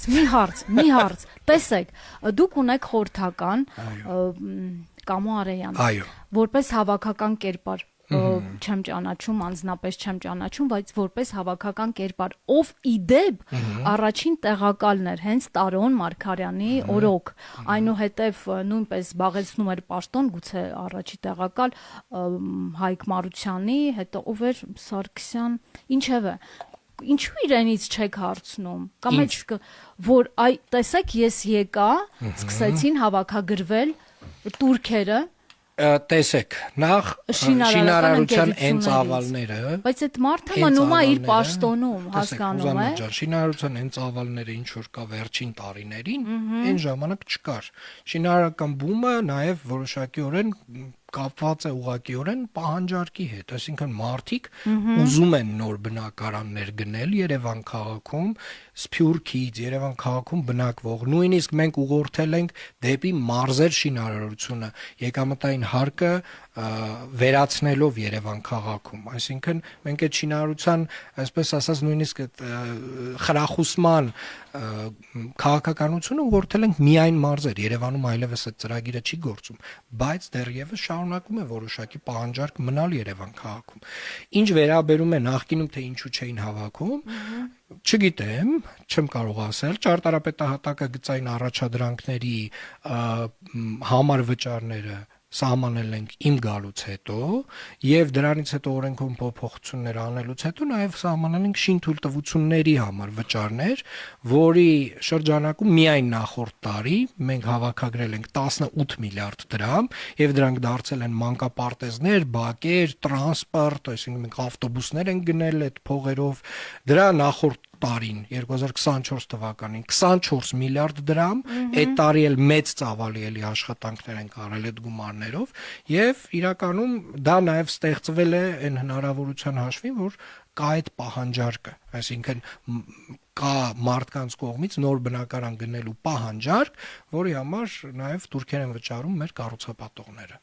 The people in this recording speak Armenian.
մի հարց, տեսեք, դուք ունեք խորհրդական Կամո Արեյան, որպես հավաքական կերպար, չեմ ճանաչում, անձնապես չեմ ճանաչում, բայց որպես հավաքական կերպար, ով իդեպ առաջին տեղակալն էր հենց Տարոն Մարգարյանի օրոք, այնուհետև նույնպես զբաղեցնում էր պաշտոն, գուցե առաջի տեղակալ Հայկ Մարությանի, հետո ով էր Սարգսյան, ինչևէ, ինչու իրենից չեք հարցնում, կամ որ տեսեք ես եկա, սկսեցին հավաքագրվել տուրքերը, տեսեք, նախ շինարարության այն ծավալները, բայց այդ մարդը մնում է իր պաշտոնում, հասկանում է։ Շինարարության այն ծավալները, ինչ որ կա վերջին տարիներին, այն ժամանակ չկար։ Շինարարական բումը նաև որոշակիորեն կապված է ուղղակիորեն պահանջարկի հետ, այսինքն մարդիկ ուզում են նոր բնակարաններ գնել Երևան քաղաքում, Սփյուռքից Երևան քաղաքում բնակվող, նույնիսկ մենք ուղղորդել ենք դեպի մարզեր շինարարությունը, եկամտային հարկը վերացնելով Երևան քաղաքում, այսինքն մենք այդ շինարարության, այսպես ասած, նույնիսկ այդ խրախուսման քաղաքականությունը ուղղորդել ենք միայն մարզեր, Երևանում այլևս այդ ծրագիրը չի գործում, բայց դեռևս շարունակում է որոշակի պահանջարկ մնալ Երևան քաղաքում։ Ինչ վերաբերում է նախկինում թե ինչու չէին հավաքում, չգիտեմ, չեմ կարող ասել, ճարտարապետահատակագծային առաջադրանքների համար վճարները սահմանել ենք իմ գալուց հետո եւ դրանից հետո օրենքում փոփոխություններ անելուց հետո նաեւ սահմանել ենք շինթույլտվությունների համար վճարներ, որի շրջանակում միայն նախորդ տարի մենք հավաքագրել ենք 18 միլիարդ դրամ եւ դրանք դարձել են մանկապարտեզներ, բակեր, տրանսպորտ, այսինքն մենք ավտոբուսներ ենք գնել այդ փողերով, դրա նախորդ տարին 2024 թվականին 24 միլիարդ դրամ, այդ տարի էլ մեծ ծավալի էլի աշխատանքներ են արել այդ գումարներով եւ իրականում դա նաեւ ստեղծվել է այն հնարավորության հաշվին, որ կա այդ պահանջարկը, այսինքն կա մարդկանց կողմից նոր բնակարան գնելու պահանջարկ, որի համար նաեւ թուրքեր են վճարում մեր կառուցապատողները։